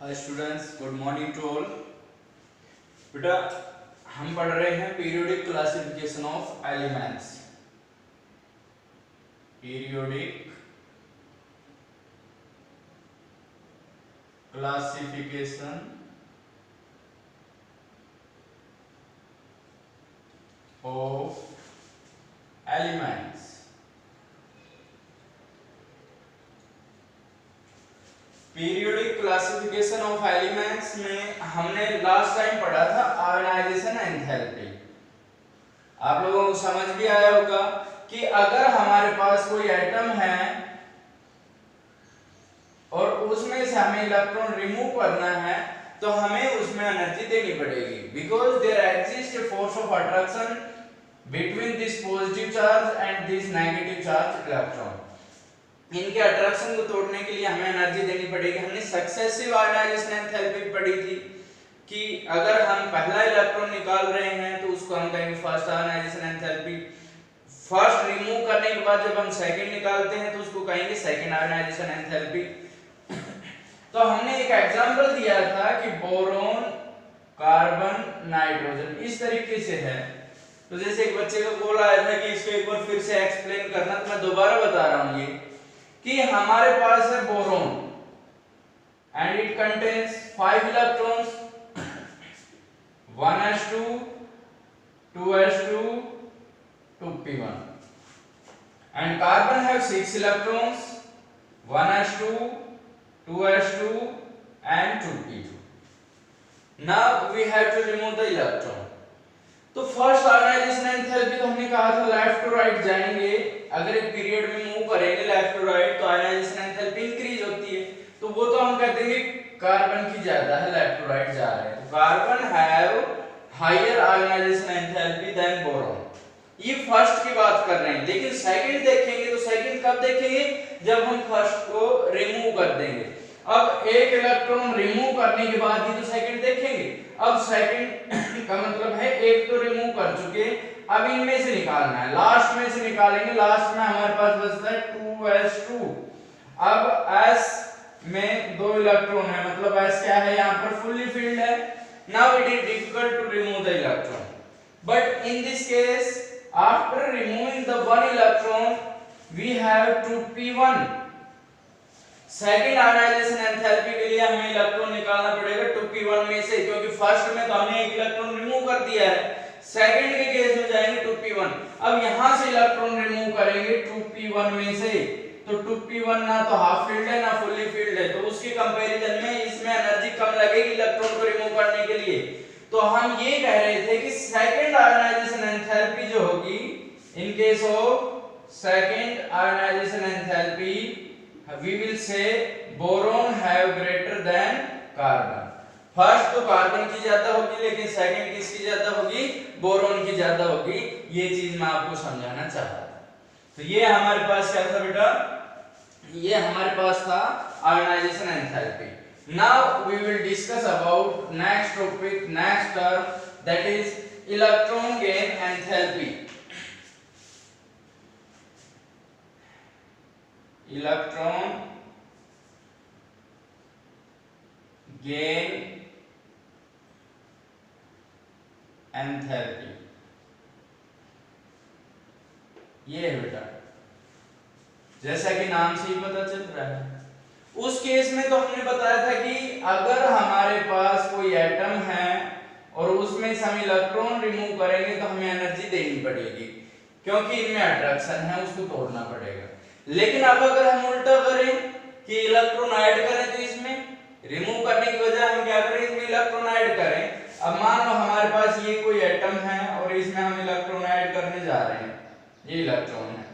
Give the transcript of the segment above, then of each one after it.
Hi students, good morning to all. बेटा हम पढ़ रहे हैं periodic classification of elements. Periodic classification of elements. Periodic classification of elements में हमने लास्ट टाइम पढ़ा था आयोनाइजेशन एंथैल्पी। आप लोगों को समझ भी आया होगा कि अगर हमारे पास कोई एटम है और उसमें से हमें इलेक्ट्रॉन रिमूव करना है तो हमें उसमें एनर्जी देनी पड़ेगी, because there exist a force of attraction between this positive charge and this negative charge electron. इनके अट्रैक्शन को तोड़ने के लिए हमें एनर्जी देनी पड़ेगी। हमने सक्सेसिव आयोनाइजेशन एंथैल्पी पढ़ी थी कि अगर हम पहला इलेक्ट्रॉन निकाल रहे हैं तो उसको हम कहेंगे first ionization enthalpy. First remove करने के बाद जब हम सेकंड निकालते हैं तो उसको कहेंगे सेकंड आयोनाइजेशन एंथैल्पी। तो हमने एक एग्जांपल दिया था कि बोरोन, कार्बन, नाइट्रोजन इस तरीके से है। तो जैसे एक बच्चे का कॉल आया था कि इसको एक बार फिर से एक्सप्लेन करना, तो मैं दोबारा बता रहा हूं ये कि हमारे पास है boron and it contains 5 electrons, 1s2 2s2 2p1, and carbon have 6 electrons, 1s2 2s2 and 2p2. Now we have to remove the electron. तो फर्स्ट आयोनाइजेशन एंथैल्पी तो हमने कहा था लेफ्ट टू राइट जाएंगे। अगर एक पीरियड में मूव करेंगे लेफ्ट टू राइट तो आयोनाइजेशन एंथैल्पी इंक्रीज होती है। तो वो तो हम कहते हैं कार्बन की ज्यादा है, लेफ्ट टू राइट जा रहे हैं तो carbon have higher ionisation enthalpy than boron. ये फर्स्ट की बात कर रहे हैं, लेकिन सेकंड देखेंगे तो सेकंड कब देखेंगे? जब हम फर्स्ट को रिमूव कर देंगे। अब एक इलेक्ट्रॉन रिमूव करने के बाद ही तो सेकंड देखेंगे। अब सेकंड का मतलब है एक तो रिमूव कर चुके, अब इनमें से निकालना है, लास्ट में से निकालेंगे। लास्ट में हमारे पास बचता है 2s2। अब s में 2 इलेक्ट्रॉन है, मतलब s क्या है यहाँ पर? फुल्ली फिल्ड है। Now it is difficult to remove the electron, but in this case after removing the 1 electron we have 2p1। Second ionisation enthalpy के लिए हमें इलेक्ट्रॉन निकालना पड़ेगा 2p1 में से, क्योंकि फर्स्ट में तो हमने एक इलेक्ट्रॉन रिमूव कर दिया है। सेकंड के केस में जाएंगे 2p1। अब यहां से इलेक्ट्रॉन रिमूव करेंगे 2p1 में से, तो 2p1 ना तो हाफ फील्ड है ना फुल्ली फील्ड है, तो उसके कंपैरिजन में इसमें एनर्जी कम लगेगी इलेक्ट्रॉन को रिमूव करने के लिए। तो हम ये कह रहे थे कि सेकंड आयोनाइजेशन एंथैल्पी जो होगी in case of second ionisation enthalpy we will say boron have greater than carbon। First तो कार्बन की ज्यादा होगी, लेकिन सेकंड किसकी ज्यादा होगी? बोरोन की ज्यादा होगी। ये चीज मैं आपको समझाना चाहता था। तो ये हमारे पास क्या था बेटा? ये हमारे पास था ionisation enthalpy. Now we will discuss about next topic, next term, that is electron gain enthalpy. Electron gain enthalpy ये है बेटा, जैसा कि नाम से ही पता चल रहा है। उस केस में तो हमने बताया था कि अगर हमारे पास कोई एटम है और उसमें से हम इलेक्ट्रॉन रिमूव करेंगे तो हमें एनर्जी देनी पड़ेगी, क्योंकि इनमें अट्रैक्शन है, उसको तोड़ना पड़ेगा। लेकिन अब अगर हम उल्टा करें कि इलेक्ट्रॉन ऐड करें, तो इसमें रिमूव करने की बजाय हम क्या करें? इसमें इलेक्ट्रॉन ऐड करें। अब मान लो हमारे पास ये कोई एटम है और इसमें हम इलेक्ट्रॉन ऐड करने जा रहे हैं, ये इलेक्ट्रॉन है।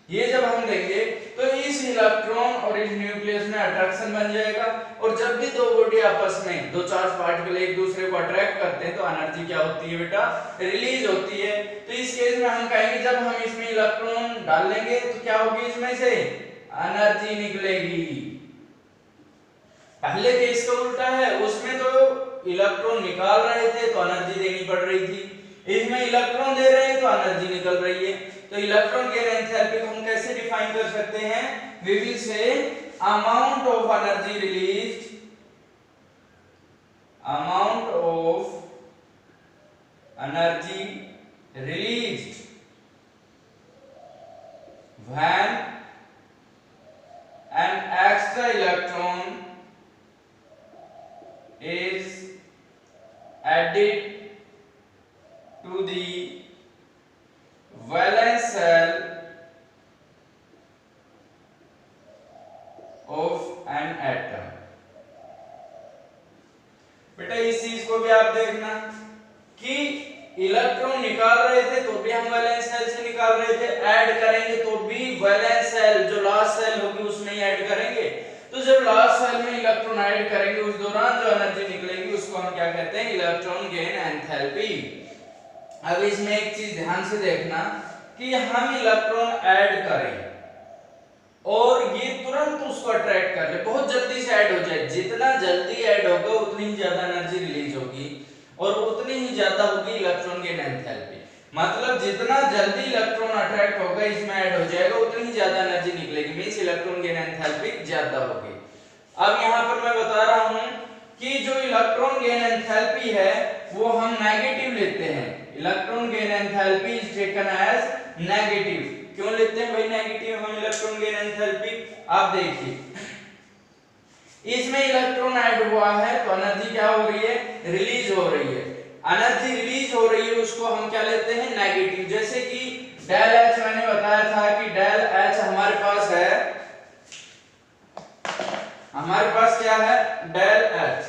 ये जब हम देंगे तो इस इलेक्ट्रॉन और इस न्यूक्लियस में अट्रैक्शन बन जाएगा, और जब भी दो बॉडी आपस में, दो चार्ज पार्टिकल एक दूसरे को अट्रैक्ट करते हैं तो एनर्जी क्या होती है बेटा? रिलीज होती है। तो इस केस में हम कहेंगे जब हम इसमें इलेक्ट्रॉन डाल लेंगे तो क्या होगी? इसमें से एनर्जी निकलेगी। पहले केस का उल्टा है, उसमें तो इलेक्ट्रॉन निकाल रहे थे तो एनर्जी देनी पड़ रही थी, इसमें इलेक्ट्रॉन दे रहे हैं तो एनर्जी निकल रही है। तो इलेक्ट्रॉन गेन एंथैल्पी को हम कैसे डिफाइन कर सकते हैं? We will say amount of energy released amount of energy released when an extra electron is added to the valence shell of an atom। बेटा इस चीज को भी आप देखना कि इलेक्ट्रॉन निकाल रहे थे तो भी हम वैलेंस शेल से निकाल रहे थे, ऐड करेंगे तो भी वैलेंस शेल जो लास्ट शेल होगी उसमें ही ऐड करेंगे। तो जब लास्ट शेल में इलेक्ट्रॉन ऐड करेंगे उस दौरान जो एनर्जी निकलेगी उसको हम क्या कहते हैं, इलेक्ट्रॉन गेन एंथैल्पी। अब इसमें एक चीज ध्यान से देखना कि हम इलेक्ट्रॉन ऐड करें और ये तुरंत उसको अट्रैक्ट कर ले, बहुत जल्दी से ऐड हो जाए। जितना जल्दी ऐड होगा उतनी ही ज्यादा एनर्जी रिलीज होगी और उतनी ही ज्यादा होगी इलेक्ट्रॉन गेन एंथैल्पी। मतलब जितना जल्दी इलेक्ट्रॉन अट्रैक्ट होगा इसमें ऐड हो जाएगा उतनी ही ज्यादा एनर्जी निकलेगी, मींस इलेक्ट्रॉन गेन एंथैल्पी ज्यादा होगी। अब यहाँ पर मैं बता रहा हूँ कि जो इलेक्ट्रॉन गेन एंथैल्पी है वो हम नेगेटिव लेते हैं। Electron gain enthalpy is taken as negative. क्यों लेते हैं भाई नेगेटिव हम इलेक्ट्रॉन गेन एंथैल्पी? आप देखिए इसमें इलेक्ट्रॉन ऐड हुआ है तो एनर्जी क्या हो रही है, रिलीज हो रही है। एनर्जी रिलीज हो रही है उसको हम क्या लेते हैं, नेगेटिव। जैसे कि डेल एच मैंने बताया था कि डेल एच हमारे पास है, हमारे पास क्या है, डेल एच।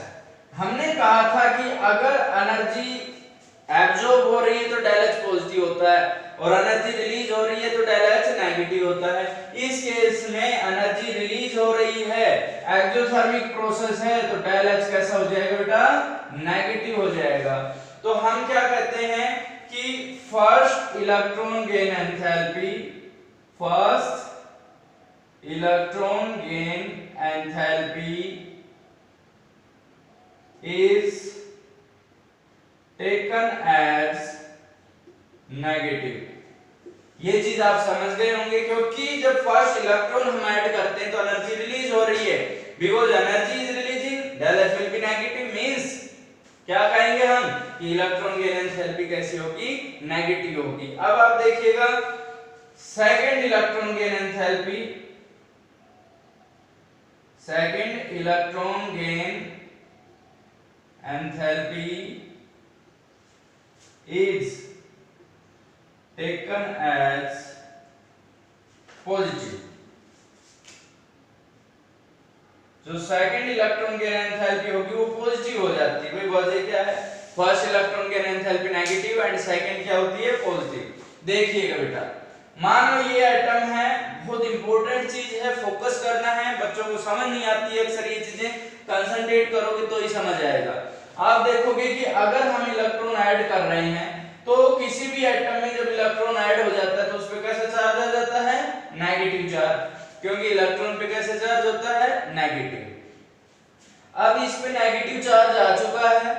हमने कहा था कि अगर एनर्जी एब्जॉर्ब हो रही है तो डेल एच पॉजिटिव होता है और एनर्जी रिलीज हो रही है तो डेल एच नेगेटिव होता है। इस केस में एनर्जी रिलीज हो रही है, एक्सोथर्मिक प्रोसेस है, तो डेल एच कैसा हो जाएगा बेटा, नेगेटिव हो जाएगा। तो हम क्या कहते हैं कि first electron gain enthalpy, first electron gain enthalpy is taken as negative. ये चीज आप समझ गए होंगे क्योंकि जब फर्स्ट इलेक्ट्रॉन हम ऐड करते हैं तो एनर्जी रिलीज हो रही है, because energy is releasing, del H will be negative, means क्या कहेंगे हम कि इलेक्ट्रॉन गेन एंथैल्पी कैसी होगी, नेगेटिव होगी। अब आप देखिएगा second electron gain enthalpy, second electron gain enthalpy is taken as positive। जो सेकंड इलेक्ट्रॉन गेन एंथैल्पी होगी वो पॉजिटिव हो जाती है। भाई वजह क्या है, first electron gain enthalpy negative and second क्या होती है, पॉजिटिव। देखिएगा बेटा मान लो ये एटम है, बहुत इंपॉर्टेंट चीज है, फोकस करना है, बच्चों को समझ नहीं आती है अक्सर ये चीजें, कंसंट्रेट करोगे तो ही समझ आएगा। आप देखोगे कि अगर हम इलेक्ट्रॉन ऐड कर रहे हैं तो किसी भी एटम में जब इलेक्ट्रॉन ऐड हो जाता है तो उस पे कैसा चार्ज आ जाता है, नेगेटिव चार्ज, क्योंकि इलेक्ट्रॉन पे कैसे चार्ज होता है, नेगेटिव। अब इस पे नेगेटिव चार्ज आ चुका है,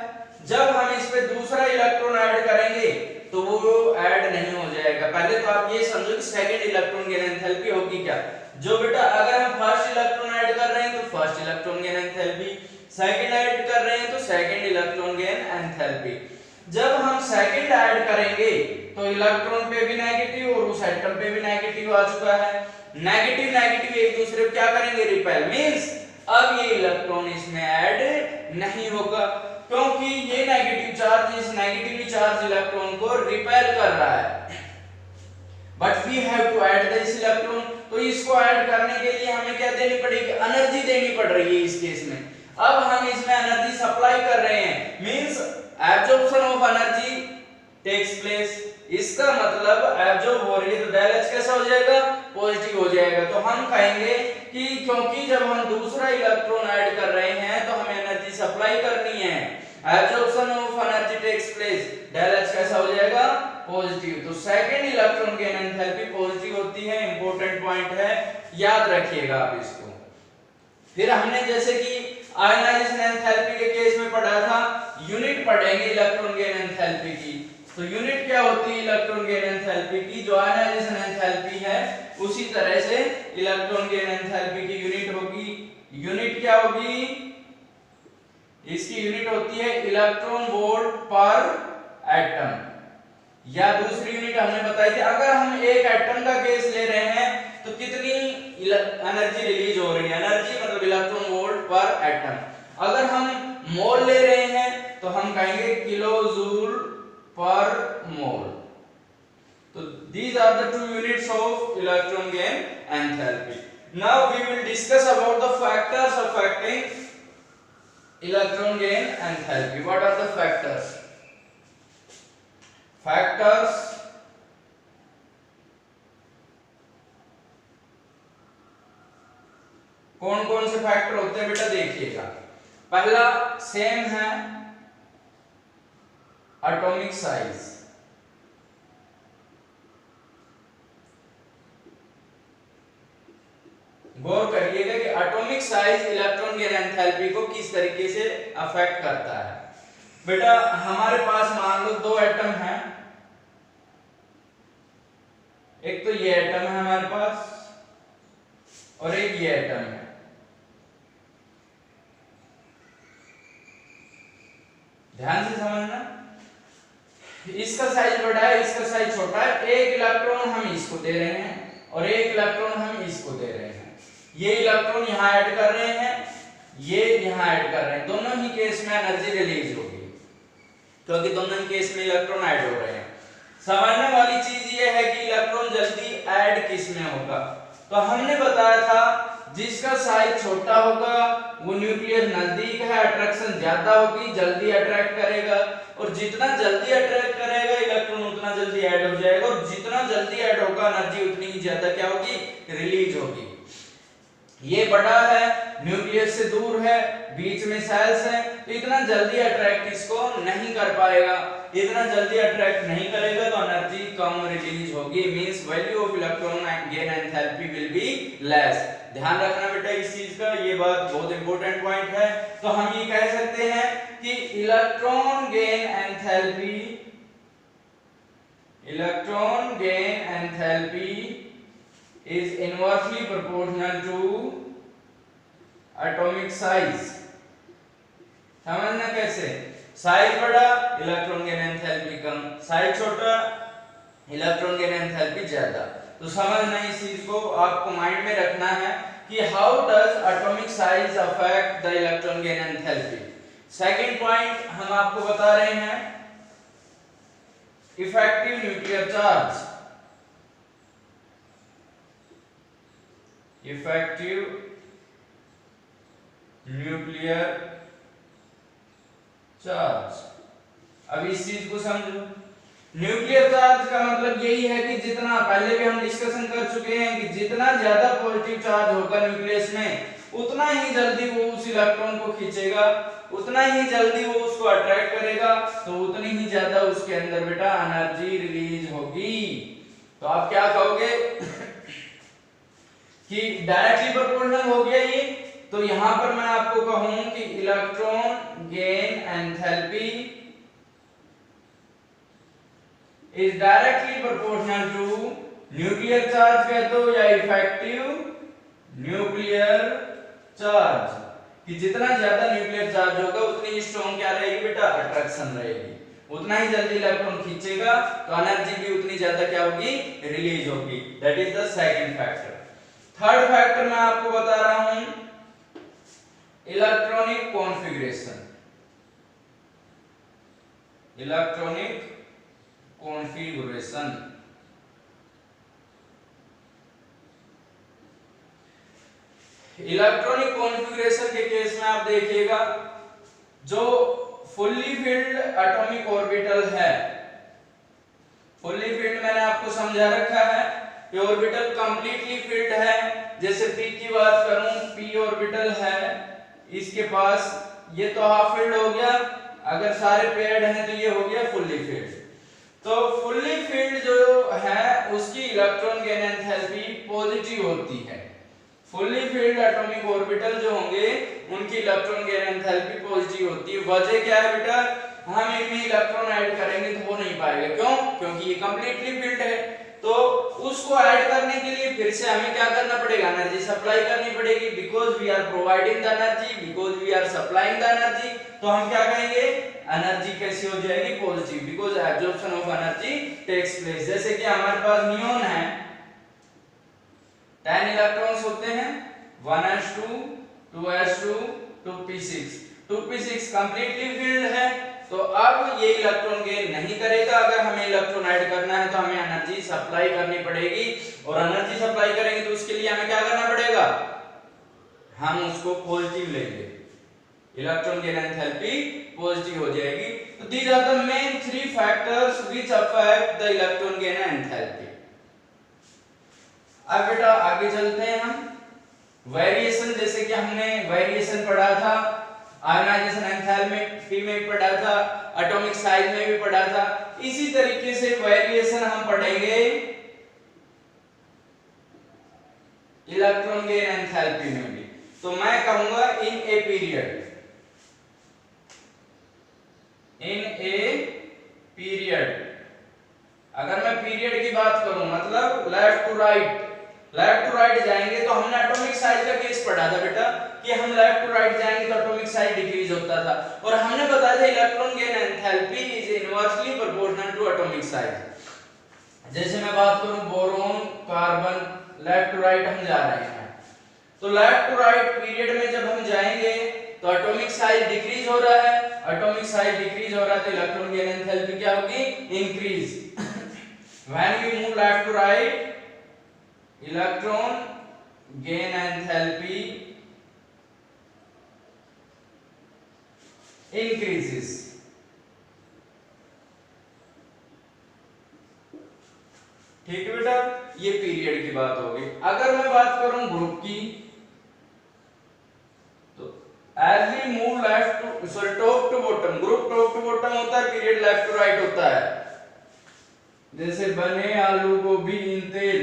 जब हम इस पे दूसरा इलेक्ट्रॉन ऐड करेंगे तो वो ऐड नहीं हो जाएगा। पहले तो आप ये समझो कि सेकंड इलेक्ट्रॉन गेन एंथैल्पी होगी क्या, जो बेटा अगर हम फर्स्ट इलेक्ट्रॉन ऐड कर रहे हैं तो first electron gain enthalpy, second add कर रहे हैं तो सेकंड इलेक्ट्रॉन गेन एंथैल्पी। जब हम सेकंड ऐड करेंगे तो इलेक्ट्रॉन पे भी नेगेटिव और उस एटम पे भी नेगेटिव आ चुका है, नेगेटिव नेगेटिव एक दूसरे को क्या करेंगे, रिपेल, मींस अब ये इलेक्ट्रॉन इसमें ऐड नहीं होगा क्योंकि ये नेगेटिव चार्ज इस नेगेटिवली चार्ज इलेक्ट्रॉन को रिपेल कर रहा है। But we have to add this electron, तो इसको ऐड करने के लिए हमें क्या देनी पड़ेगी, एनर्जी देनी पड़ रही है इस केस में। अब हम इसमें एनर्जी सप्लाई कर रहे हैं, means absorption of energy takes place. इसका मतलब एब्जॉर्ब हो रही है तो डेल एच कैसा हो जाएगा, पॉजिटिव हो जाएगा। तो हम कहेंगे कि क्योंकि जब हम दूसरा इलेक्ट्रॉन ऐड कर रहे हैं तो हमें एनर्जी सप्लाई करनी है, absorption of energy takes place, del H कैसा हो जाएगा, पॉजिटिव। तो second electron gain enthalpy positive होती है, इंपॉर्टेंट पॉइंट है, याद रखिएगा आप इसको। फिर हमने जैसे कि आयनाइजेशन एंथैल्पी के केस में पढ़ा था, यूनिट पढ़ेंगे इलेक्ट्रॉन गेन एंथैल्पी की। तो यूनिट क्या होती है इलेक्ट्रॉन गेन एंथैल्पी की, जो आयनाइजेशन एंथैल्पी है उसी तरह से इलेक्ट्रॉन गेन एंथैल्पी की यूनिट होगी। यूनिट क्या होगी, इसकी यूनिट होती है इलेक्ट्रॉन वोल्ट पर एटम, या दूसरी यूनिट हमने बताई थी अगर हम एक एटम का केस ले रहे हैं तो कितनी एनर्जी रिलीज हो रही है, एनर्जी मतलब इलेक्ट्रॉन वोल्ट पर एटम। अगर हम मोल ले रहे हैं तो हम कहेंगे किलो जूल पर मोल। तो these are the two units of electron gain enthalpy. Now we will discuss about the factors affecting electron gain enthalpy. What are the factors? Factors कौन कौन से फैक्टर होते हैं बेटा देखिएगा। पहला सेम है एटॉमिक साइज। गौर करिएगा कि atomic size electron gain enthalpy को किस तरीके से अफेक्ट करता है। बेटा हमारे पास मान लो दो एटम हैं, एक तो ये एटम है हमारे पास और एक ये एटम है। ध्यान से समझना, इसका साइज बड़ा है, इसका साइज छोटा है। एक इलेक्ट्रॉन हम इसको दे रहे हैं और एक इलेक्ट्रॉन हम इसको दे रहे हैं। ये इलेक्ट्रॉन यहां ऐड कर रहे हैं, ये यहां ऐड कर रहे हैं। दोनों ही केस में एनर्जी रिलीज होगी क्योंकि दोनों ही केस में इलेक्ट्रॉन ऐड हो रहे हैं। समझने वाली चीज ये है कि इलेक्ट्रॉन जल्दी ऐड किस में होगा। तो हमने बताया था जिसका साइज छोटा होगा वो न्यूक्लियस नजदीक है, अट्रैक्शन ज्यादा होगी, जल्दी अट्रैक्ट करेगा, और जितना जल्दी अट्रैक्ट करेगा इलेक्ट्रॉन उतना जल्दी ऐड हो जाएगा, और जितना जल्दी ऐड होगा एनर्जी उतनी ही ज्यादा क्या होगी, रिलीज होगी। ये बड़ा है, न्यूक्लियस से दूर है, बीच में सेल्स है, तो इतना जल्दी अट्रैक्ट इसको नहीं कर पाएगा। इतना जल्दी अट्रैक्ट नहीं करेगा तो एनर्जी कम रिलीज होगी, means value of electron gain enthalpy will be less. ध्यान रखना बेटा इस चीज का, ये बात बहुत इंपॉर्टेंट पॉइंट है। तो हम ये कह सकते हैं कि electron gain enthalpy is inversely proportional to atomic size। समझना कैसे, साइज बड़ा इलेक्ट्रॉन गेन एंथैल्पी कम, साइज छोटा इलेक्ट्रॉन गेन एंथैल्पी ज्यादा। तो समझना इस चीज को आपको माइंड में रखना है कि how does atomic size affect the electron gain enthalpy. Second point हम आपको बता रहे हैं effective nuclear charge. Effective nuclear charge. अब इस चीज को समझो, न्यूक्लियर चार्ज का मतलब यही है कि जितना, पहले भी हम डिस्कशन कर चुके हैं कि जितना ज्यादा पॉजिटिव चार्ज होगा न्यूक्लियस में उतना ही जल्दी वो उस इलेक्ट्रॉन को खींचेगा, उतना ही जल्दी वो उसको अट्रैक्ट करेगा, तो उतनी ही ज्यादा उसके अंदर बेटा एनर्जी रिलीज होगी। तो आप क्या कहोगे कि डायरेक्टली प्रोपोर्शनल हो गया ये। तो यहां पर मैं आपको कहूं कि electron gain enthalpy is directly proportional to nuclear charge कह दो या इफेक्टिव न्यूक्लियर चार्ज, कि जितना ज्यादा न्यूक्लियर चार्ज होगा उतनी स्ट्रॉन्ग क्या रहेगी बेटा, अट्रैक्शन रहेगी, उतना ही जल्दी इलेक्ट्रॉन खींचेगा, तो एनर्जी भी उतनी ज्यादा क्या होगी, रिलीज होगी। That is the second factor. Third factor मैं आपको बता रहा हूं electronic configuration. Electronic configuration electronic configuration के केस में आप देखिएगा जो फुल्ली फिल्ड एटॉमिक ऑर्बिटल है, फुल्ली फिल्ड मैंने आपको समझा रखा है कि ऑर्बिटल कंप्लीटली फिल्ड है। जैसे p की बात करूं, p ऑर्बिटल है, इसके पास ये तो हाफ फिल्ड हो गया, अगर सारे पेयर्ड हैं तो ये हो गया फुल्ली फिल्ड। तो फुल्ली फिल्ड जो है उसकी इलेक्ट्रॉन गेन एंथैल्पी पॉजिटिव होती है। फुल्ली फिल्ड एटॉमिक ऑर्बिटल जो होंगे उनकी इलेक्ट्रॉन गेन एंथैल्पी पॉजिटिव होती है। वजह क्या है बेटा, हम इनमें इलेक्ट्रॉन ऐड करेंगे तो हो नहीं पाएगा, क्यों, क्योंकि ये कंप्लीटली फिल्ड है। तो उसको ऐड करने के लिए फिर से हमें क्या करना पड़ेगा, एनर्जी सप्लाई करनी पड़ेगी, because we are providing the energy, because we are supplying the energy. तो हम क्या कहेंगे, एनर्जी कैसी हो जाएगी, positive, because absorption of energy takes place. जैसे कि हमारे पास नियॉन है, 10 इलेक्ट्रॉन्स होते हैं, 1s2 2s2 2p6, 2p6 completely filled है, तो अब ये इलेक्ट्रॉन गेन नहीं करेगा। अगर हमें इलेक्ट्रॉन ऐड करना है तो हमें एनर्जी सप्लाई करनी पड़ेगी, और एनर्जी सप्लाई करेंगे तो उसके लिए हमें क्या करना पड़ेगा, हम उसको पॉजिटिव लेंगे, इलेक्ट्रॉन गेन एंथैल्पी पॉजिटिव हो जाएगी। तो these are the main 3 factors which affect the electron gain enthalpy. अब बेटा आगे चलते हैं हम, वेरिएशन, जैसे कि हमने वेरिएशन पढ़ा था, आयोनाइजेशन एंथैल्पी में पढ़ा था, एटॉमिक साइज में भी पढ़ा था, इसी तरीके से वेरिएशन हम पढ़ेंगे इलेक्ट्रॉन गेन एंथैल्पी में भी। तो मैं कहूंगा इन a period, in a period, अगर मैं पीरियड की बात करूं मतलब left to right, left to right जाएंगे तो हमने एटॉमिक साइज का केस पढ़ा था बेटा, कि हम लेफ्ट टू राइट जाएंगे तो एटॉमिक साइज डिक्रीज होता था, और हमने बताया था electron gain enthalpy is inversely proportional to atomic size. जैसे मैं बात करूं boron carbon, left to right हम जा रहे हैं, तो लेफ्ट टू राइट पीरियड में जब हम जाएंगे तो एटॉमिक साइज डिक्रीज हो रहा है, एटॉमिक साइज डिक्रीज हो रहा है तो इलेक्ट्रॉन गेन एंथैल्पी क्या होगी, increase. When we move left to right, electron gain enthalpy increases। ठीक है बेटा, ये पीरियड की बात होगी। अगर मैं बात करूं ग्रुप की, तो as we move left to sorry top to bottom, group top to bottom होता है, पीरियड लेफ्ट टू राइट होता है। जैसे बने आलू गोभी इन तेल,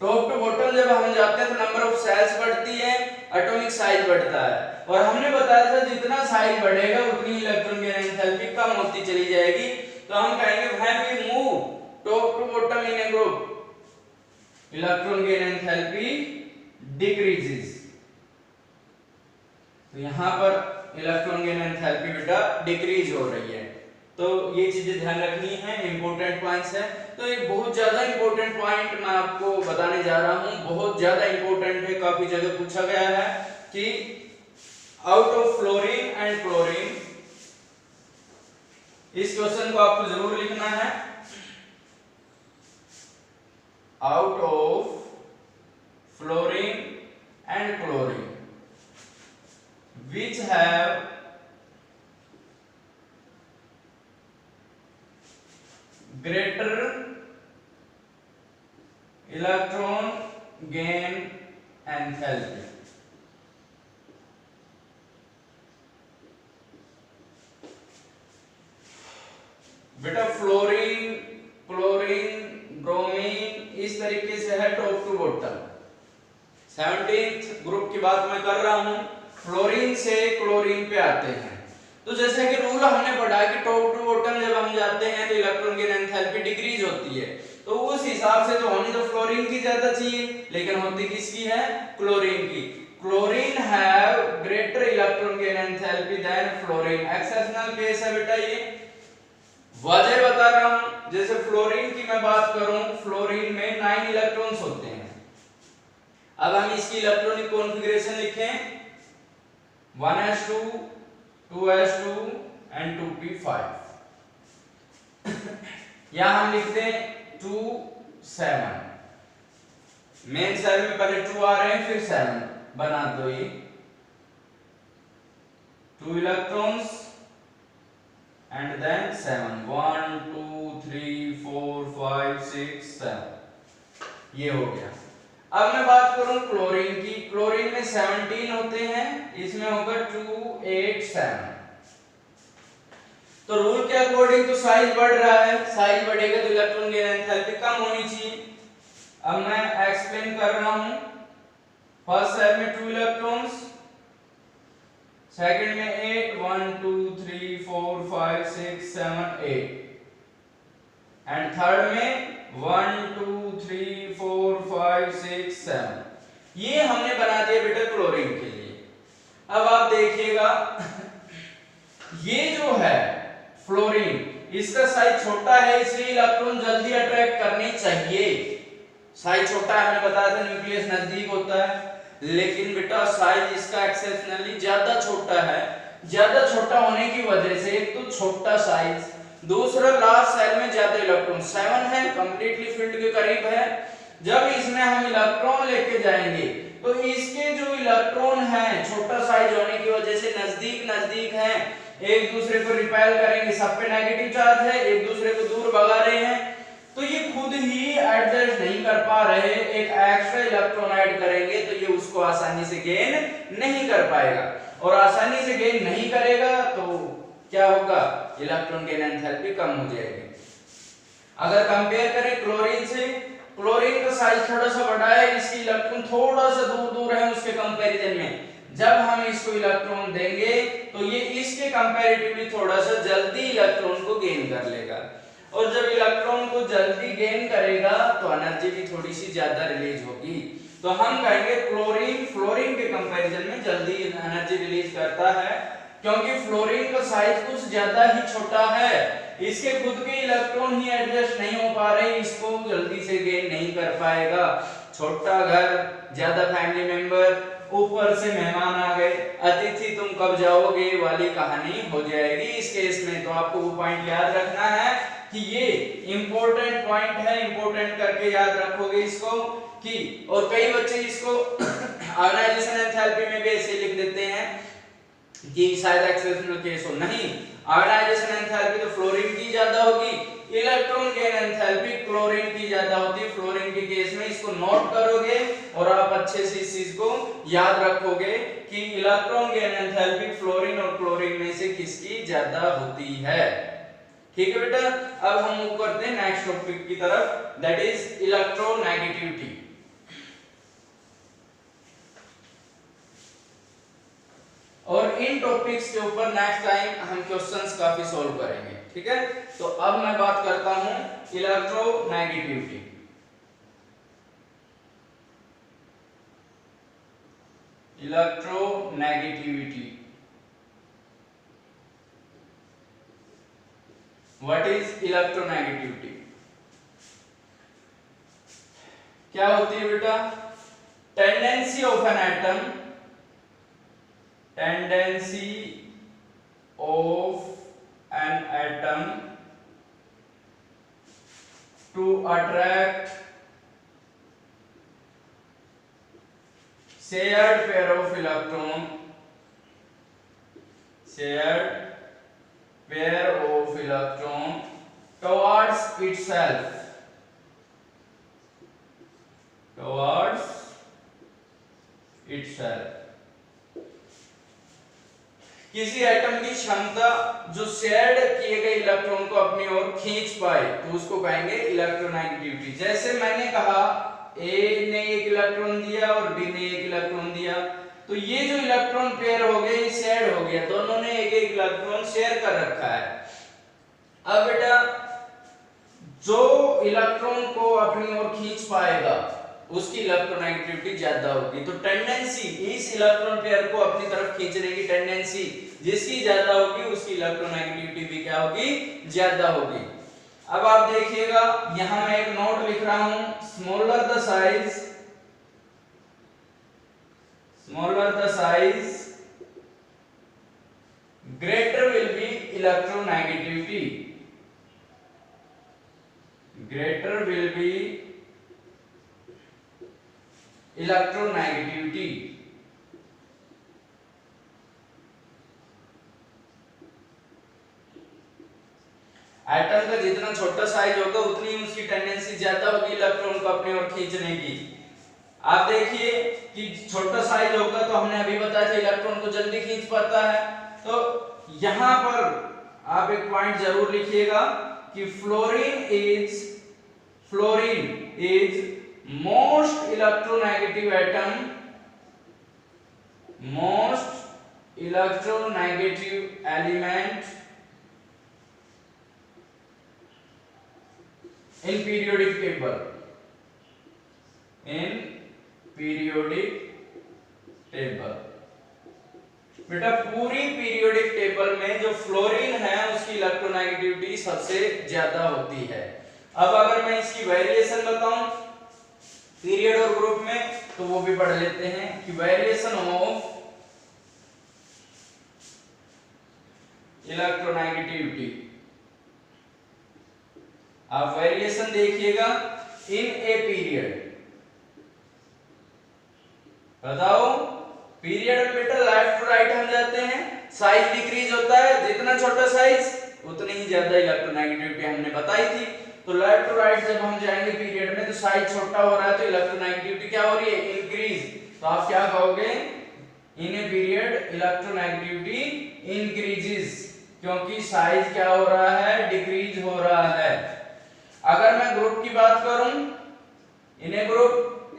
टॉप टू बॉटम जब हम जाते हैं तो नंबर ऑफ सेल्स बढ़ती है, एटॉमिक साइज बढ़ता है, और हमने बताया था जितना साइज बढ़ेगा उतनी इलेक्ट्रॉन गेन एंथैल्पी कम होती चली जाएगी। तो हम कहेंगे when we move top to bottom in a group, electron gain enthalpy decreases. तो यहां पर इलेक्ट्रॉन गेन एंथैल्पी बेटा डिक्रीज हो रही है। तो ये चीजें ध्यान रखनी है, इंपॉर्टेंट पॉइंट्स है। तो एक बहुत ज्यादा इंपॉर्टेंट पॉइंट मैं आपको बताने जा रहा हूं, बहुत ज्यादा इंपॉर्टेंट है, काफी जगह पूछा गया है कि out of fluorine and chlorine, इस क्वेश्चन को आपको जरूर लिखना है। Out of fluorine and chlorine which have greater electron gain enthalpy। बेटा फ्लोरीन, क्लोरीन, ब्रोमीन इस तरीके से है top to bottom. 17th group की बात मैं कर रहा हूं, फ्लोरीन से क्लोरीन पे आते हैं। तो जैसे कि रूल हमने पढ़ा कि टॉप टू बॉटम जब हम जाते हैं तो इलेक्ट्रॉन गेन एंथैल्पी डिक्रीज होती है, तो उस हिसाब से तो होनी तो फ्लोरीन की ज्यादा चाहिए, लेकिन होती किसकी है, क्लोरीन की। Chlorine have greater electron gain enthalpy than fluorine. Exceptional case है बेटा ये, वजह बता रहा हूं। जैसे फ्लोरीन की मैं बात करूं, फ्लोरीन में 9 इलेक्ट्रॉन्स होते हैं। अब हम इसकी इलेक्ट्रॉनिक कॉन्फ़िगरेशन लिखें, 1s2 2s2 and 2p5। यहां हम लिखते हैं 2 7। मेन सेल में पहले 2 आ रहे हैं फिर 7 बना दो, ये 2 इलेक्ट्रॉन्स and then 7, 1 2 3 4 5 6 7, ये हो गया। अब मैं बात करूं क्लोरीन की, क्लोरीन में 17 होते हैं, इसमें होगा 2 8 7। तो रूल के अकॉर्डिंग तो साइज बढ़ रहा है, साइज बढ़ेगा तो इलेक्ट्रॉन गेन एंथैल्पी कम होनी चाहिए। अब मैं एक्सप्लेन कर रहा हूं, फर्स्ट सेल में 2 इलेक्ट्रॉन्स, सेकंड में 8 1 2 3 4 5 6 7 8 एंड थर्ड में 1 2 3 4 5 6 7। ये हमने बना दिया बेटा क्लोरीन के लिए। अब आप देखिएगा ये जो है फ्लोरीन, इसका साइज छोटा है इसलिए इलेक्ट्रॉन जल्दी अट्रैक्ट करनी चाहिए। साइज छोटा है, हमने बताया था न्यूक्लियस नजदीक होता है, लेकिन बेटा साइज इसका एक्सेप्शनली ज्यादा छोटा है। ज्यादा छोटा होने की वजह से एक तो छोटा साइज, दूसरा लास्ट सेल में ज्यादा इलेक्ट्रॉन 7 है, कंप्लीटली फील्ड के करीब है। जब इसमें हम इलेक्ट्रॉन लेके जाएंगे तो इसके जो इलेक्ट्रॉन हैं छोटा साइज होने की वजह से नजदीक नजदीक हैं, एक दूसरे को रिपेल करेंगे, सब पे नेगेटिव चार्ज है, एक दूसरे को दूर भगा रहे हैं, तो ये खुद ही एडजस्ट नहीं कर पा रहे, एक एक्स्ट्रा इलेक्ट्रॉन ऐड करेंगे तो ये उसको आसानी से गेन नहीं कर पाएगा, और आसानी से गेन नहीं करेगा तो क्या होगा, इलेक्ट्रॉन गेन एंथैल्पी कम हो जाएगी। अगर कंपेयर करें क्लोरीन से, क्लोरीन का साइज थोड़ा सा बड़ा है, इसकी इलेक्ट्रॉन थोड़ा सा दूर दूर है उसके कंपैरिजन में। जब हम इसको इलेक्ट्रॉन देंगे तो ये इसके कंपैरेटिवली थोड़ा सा जल्दी इलेक्ट्रॉन को गेन कर लेगा, और जब इलेक्ट्रॉन को जल्दी गेन करेगा तो एनर्जी भी थोड़ी सी ज्यादा रिलीज होगी। तो हम कहेंगे क्लोरीन फ्लोरीन के कंपैरिजन में जल्दी एनर्जी रिलीज करता है, क्योंकि फ्लोरीन का साइज कुछ ज्यादा ही छोटा है, इसके खुद के इलेक्ट्रॉन ही एडजस्ट नहीं हो पा रहे, इसको जल्दी से गेन नहीं कर पाएगा। छोटा घर, ज्यादा फैमिली मेंबर, ऊपर से मेहमान आ गए, अतिथि तुम कब जाओगे वाली कहानी हो जाएगी इस केस में। तो आपको वो पॉइंट याद रखना है कि ये इंपॉर्टेंट पॉइंट है, इंपॉर्टेंट करके याद रखोगे इसको कि, और कई बच्चे इसको आयोनाइजेशन एंथैल्पी में भी ऐसे लिख देते हैं कि शायद एक्सेप्शनल केस हो, नहीं, आयोनाइजेशन एंथैल्पी तो फ्लोरीन की ज्यादा होगी, इलेक्ट्रॉन गेन एंथैल्पी क्लोरीन की ज्यादा होती है। फ्लोरीन के केस में इसको नोट करोगे और आप अच्छे से इस चीज को याद रखोगे कि इलेक्ट्रॉन गेन एंथैल्पी फ्लोरीन और क्लोरीन में से किसकी ज्यादा होती है। ठीक है बेटा, अब हम मूव करते हैं नेक्स्ट टॉपिक की तरफ, दैट इज इलेक्ट्रोनेगेटिविटी। और इन टॉपिक्स के ऊपर नेक्स्ट टाइम हम क्वेश्चंस काफी सॉल्व करेंगे। ठीक है, तो अब मैं बात करता हूं electronegativity. Electronegativity, what is electronegativity? क्या होती है बेटा? Tendency of an atom, tendency of an atom to attract shared pair of electron, shared pair of electron towards itself, towards itself। किसी एटम की क्षमता जो शेयर्ड किए गए इलेक्ट्रॉन को अपनी ओर खींच पाए तो उसको कहेंगे इलेक्ट्रोनेगेटिविटी। जैसे मैंने कहा ए ने एक इलेक्ट्रॉन दिया और बी ने एक इलेक्ट्रॉन दिया, तो ये जो इलेक्ट्रॉन पेयर हो गए शेयर हो गया, दोनों ने एक एक इलेक्ट्रॉन शेयर कर रखा है। अब बेटा जो इलेक्ट्रॉन को अपनी ओर खींच पाएगा उसकी इलेक्ट्रोनेगेटिविटी ज्यादा होगी। तो टेंडेंसी, इस इलेक्ट्रॉन पेयर को अपनी तरफ खींचने की टेंडेंसी जिसकी ज्यादा होगी उसकी इलेक्ट्रोनेगेटिविटी भी क्या होगी, ज्यादा होगी। अब आप देखिएगा यहां मैं एक नोट लिख रहा हूं, smaller the size, smaller the size greater will be electronegativity, greater will be electronegativity. Atom का जितना छोटा साइज होगा उतनी उसकी टेंडेंसी ज्यादा होगी इलेक्ट्रॉन को अपनी ओर खींचने की। आप देखिए कि छोटा साइज होगा तो हमने अभी बताया था इलेक्ट्रॉन को जल्दी खींच पाता है। तो यहां पर आप एक पॉइंट जरूर लिखिएगा कि fluorine is most electronegative atom, most electronegative element in periodic table, in periodic table. बेटा पूरी पीरियोडिक टेबल में जो फ्लोरीन है उसकी इलेक्ट्रोनेगेटिविटी सबसे ज्यादा होती है। अब अगर मैं इसकी वेरिएशन बताऊं पीरियड और ग्रुप में, तो वो भी पढ़ लेते हैं कि वेरिएशन ऑफ इलेक्ट्रोनेगेटिविटी। आप वेरिएशन देखिएगा इन ए पीरियड। बताओ पीरियड में बेटा लेफ्ट टू राइट हम जाते हैं, साइज डिक्रीज होता है, जितना छोटा साइज उतनी ही ज्यादा इलेक्ट्रोनेगेटिविटी हमने बताई थी। तो लेफ्ट टू राइट जब हम जाएंगे पीरियड में तो साइज छोटा हो रहा है तो इलेक्ट्रोनेगेटिविटी क्या हो रही है, इंक्रीज। तो आप क्या कहोगे, इन ए पीरियड इलेक्ट्रोनेगेटिविटी इंक्रीजेस, क्योंकि साइज क्या हो रहा है, डिक्रीज हो रहा है। अगर मैं ग्रुप की बात करूं इन ए ग्रुप,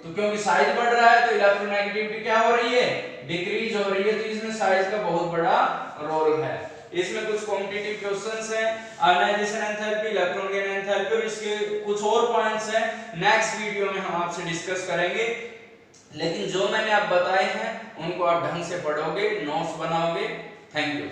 तो क्योंकि साइज बढ़ रहा है तो इलेक्ट्रोनेगेटिविटी क्या हो रही है, डिक्रीज हो रही है। तो इसमें साइज का बहुत बड़ा रोल है। इसमें कुछ कॉम्पिटिटिव क्वेश्चंस हैं, ionisation enthalpy, electron gain enthalpy और इसके कुछ और पॉइंट्स हैं, नेक्स्ट वीडियो में हम आपसे डिस्कस करेंगे। लेकिन जो मैंने आप बताए हैं उनको आप ढंग से पढ़ोगे, नोट्स बनाओगे। Thank you.